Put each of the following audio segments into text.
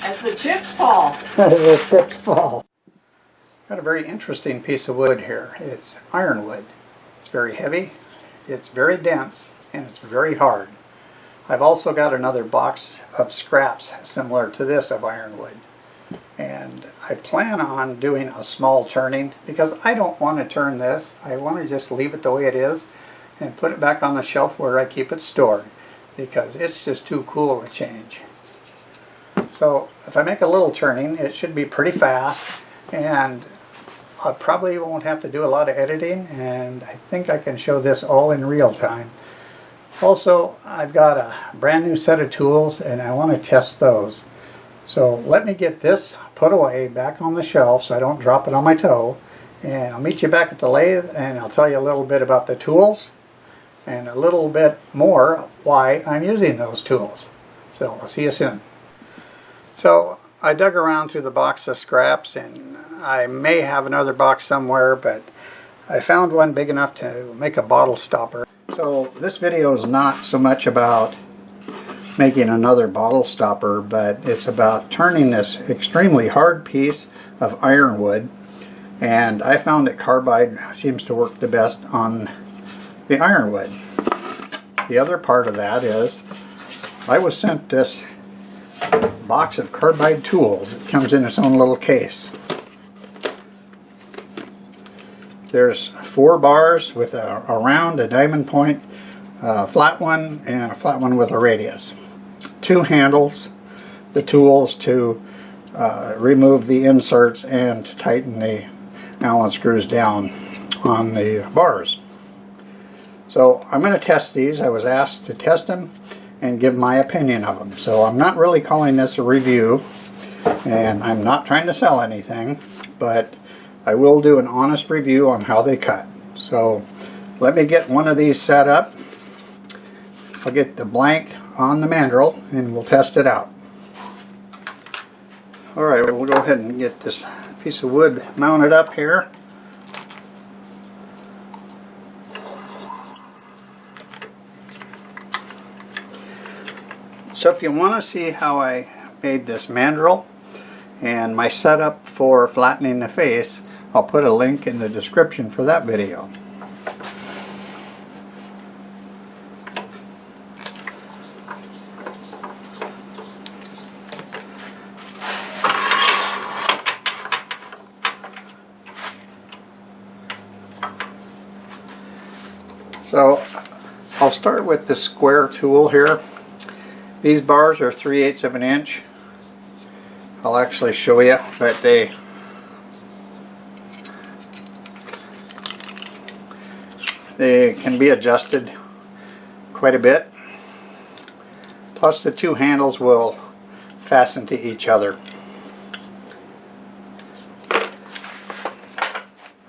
As the chips fall. The chips fall. Got a very interesting piece of wood here. It's ironwood. It's very heavy, it's very dense, and it's very hard. I've also got another box of scraps similar to this of ironwood. And I plan on doing a small turning because I don't want to turn this. I want to just leave it the way it is and put it back on the shelf where I keep it stored because it's just too cool to change. So if I make a little turning, it should be pretty fast, and I probably won't have to do a lot of editing, and I think I can show this all in real time. Also, I've got a brand new set of tools and I want to test those. So let me get this put away back on the shelf so I don't drop it on my toe, and I'll meet you back at the lathe and I'll tell you a little bit about the tools and a little bit more why I'm using those tools. So I'll see you soon. So I dug around through the box of scraps, and I may have another box somewhere, but I found one big enough to make a bottle stopper. So this video is not so much about making another bottle stopper, but it's about turning this extremely hard piece of ironwood, and I found that carbide seems to work the best on the ironwood. The other part of that is I was sent this box of carbide tools. It comes in its own little case. There's 4 bars with a round, a diamond point, a flat one, and a flat one with a radius. 2 handles, the tools to remove the inserts and to tighten the Allen screws down on the bars. So I'm going to test these. I was asked to test them and give my opinion of them. So I'm not really calling this a review, and I'm not trying to sell anything, but I will do an honest review on how they cut. So let me get one of these set up. I'll get the blank on the mandrel and we'll test it out. Alright, we'll go ahead and get this piece of wood mounted up here. So if you want to see how I made this mandrel and my setup for flattening the face, I'll put a link in the description for that video. So I'll start with the square tool here. These bars are 3/8 of an inch. I'll actually show you, but they can be adjusted quite a bit. Plus the 2 handles will fasten to each other.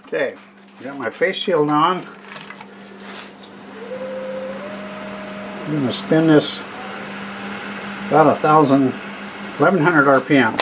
Okay, got my face shield on. I'm going to spin this about 1100 RPM.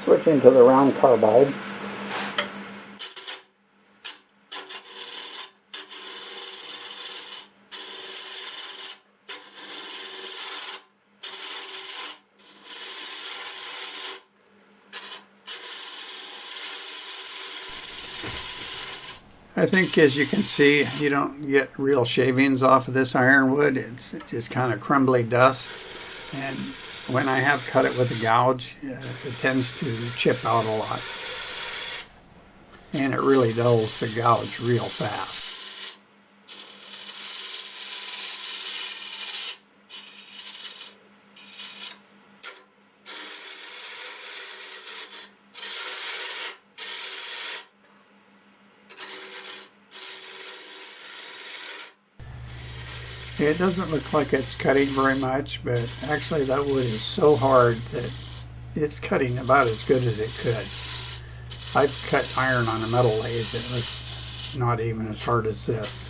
Switching to the round carbide. I think, as you can see, you don't get real shavings off of this ironwood. It's just kind of crumbly dust, and when I have cut it with a gouge, it tends to chip out a lot, and it really dulls the gouge real fast. It doesn't look like it's cutting very much, but actually that wood is so hard that it's cutting about as good as it could. I've cut iron on a metal lathe that was not even as hard as this.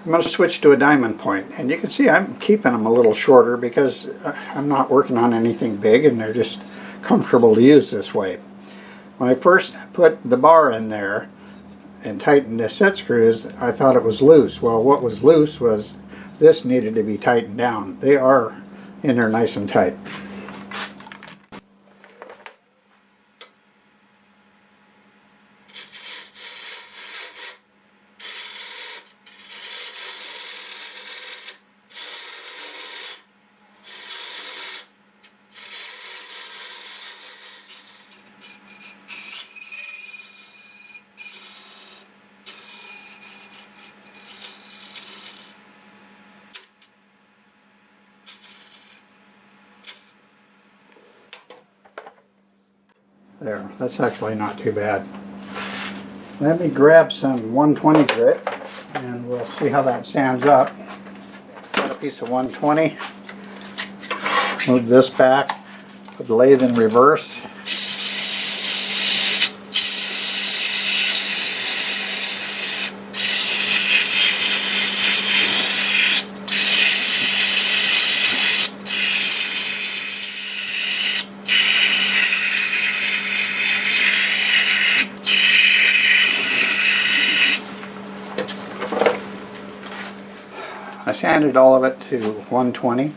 I'm going to switch to a diamond point, and you can see I'm keeping them a little shorter because I'm not working on anything big and they're just comfortable to use this way. When I first put the bar in there and tightened the set screws, I thought it was loose. Well, what was loose was this needed to be tightened down. They are in there nice and tight. There, that's actually not too bad. Let me grab some 120 grit and we'll see how that sands up. Got a piece of 120. Move this back, put the lathe in reverse. I sanded all of it to 120,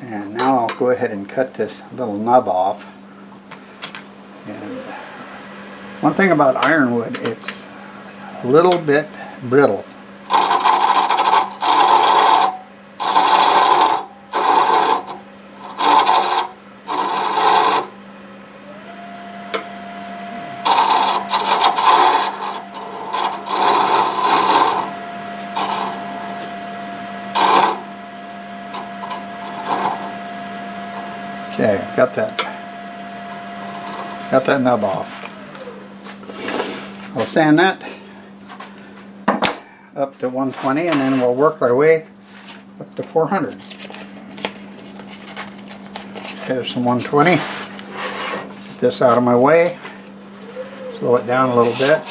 and now I'll go ahead and cut this little nub off. And one thing about ironwood, it's a little bit brittle. Okay, got that nub off. I'll sand that up to 120 and then we'll work our way up to 400. There's some 120. Get this out of my way. Slow it down a little bit.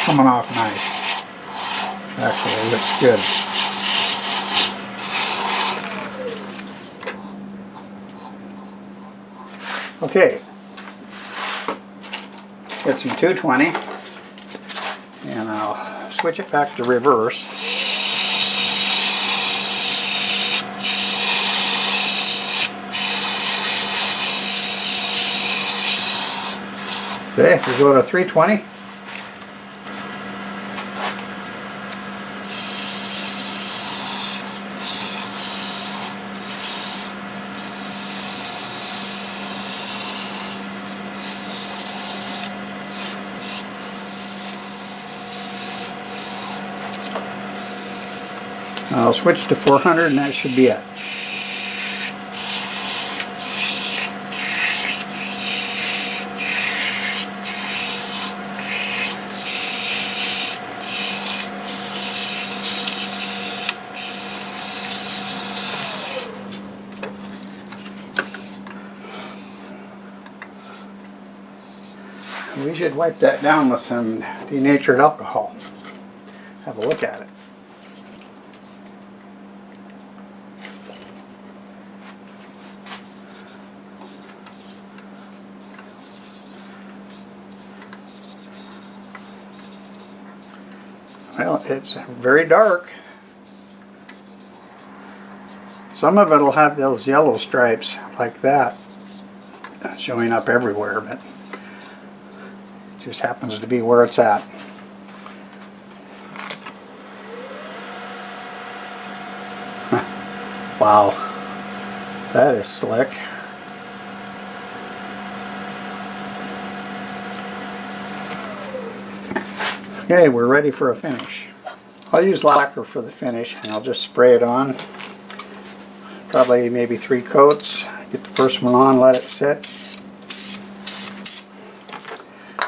Coming off nice. Actually, it looks good. Okay, get some 220 and I'll switch it back to reverse. Okay, we go to 320. I'll switch to 400 and that should be it. We should wipe that down with some denatured alcohol. Have a look at it. Well, it's very dark. Some of it will have those yellow stripes like that showing up everywhere, but it just happens to be where it's at. Wow, that is slick. Okay, we're ready for a finish. I'll use lacquer for the finish, and I'll just spray it on. Probably maybe 3 coats. Get the first one on, let it sit.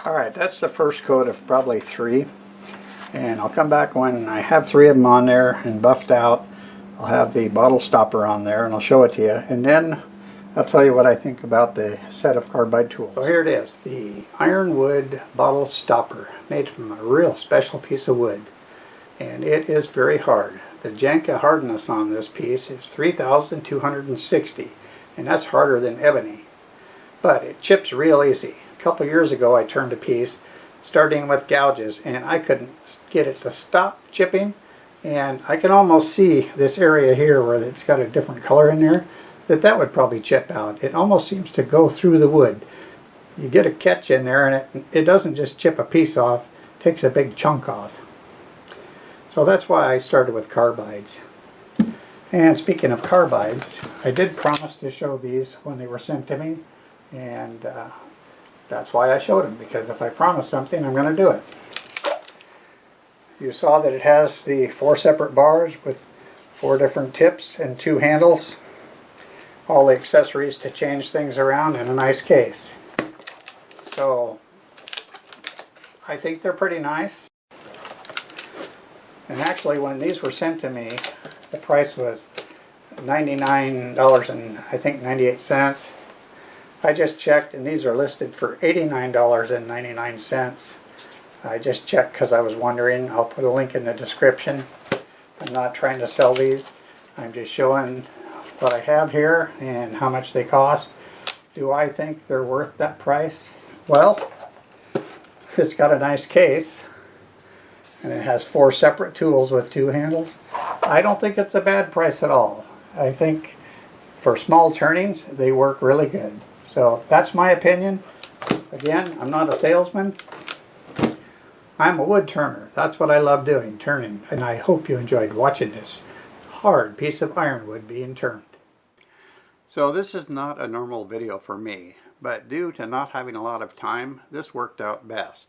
Alright, that's the first coat of probably 3. And I'll come back when I have 3 of them on there and buffed out. I'll have the bottle stopper on there and I'll show it to you. And then I'll tell you what I think about the set of carbide tools. So here it is, the ironwood bottle stopper, made from a real special piece of wood. And it is very hard. The Janka hardness on this piece is 3,260, and that's harder than ebony. But it chips real easy. A couple years ago I turned a piece starting with gouges, and I couldn't get it to stop chipping. And I can almost see this area here where it's got a different color in there, that would probably chip out. It almost seems to go through the wood. You get a catch in there and it doesn't just chip a piece off, it takes a big chunk off. So that's why I started with carbides. And speaking of carbides, I did promise to show these when they were sent to me, and that's why I showed them, because if I promise something, I'm going to do it. You saw that it has the 4 separate bars with 4 different tips and 2 handles. All the accessories to change things around in a nice case. So I think they're pretty nice. And actually, when these were sent to me, the price was $99 and I think 98 cents. I just checked, and these are listed for $89.99. I just checked because I was wondering. I'll put a link in the description. I'm not trying to sell these. I'm just showing what I have here and how much they cost. Do I think they're worth that price? Well, it's got a nice case, and it has 4 separate tools with 2 handles. I don't think it's a bad price at all. I think for small turnings, they work really good. So that's my opinion. Again, I'm not a salesman. I'm a wood turner. That's what I love doing, turning. And I hope you enjoyed watching this hard piece of ironwood being turned. So this is not a normal video for me, but due to not having a lot of time, this worked out best.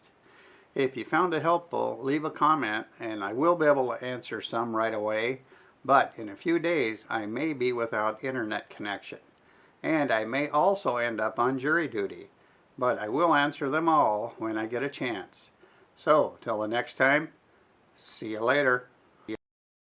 If you found it helpful, leave a comment and I will be able to answer some right away, but in a few days I may be without internet connection. And I may also end up on jury duty, but I will answer them all when I get a chance. So, till the next time, see you later.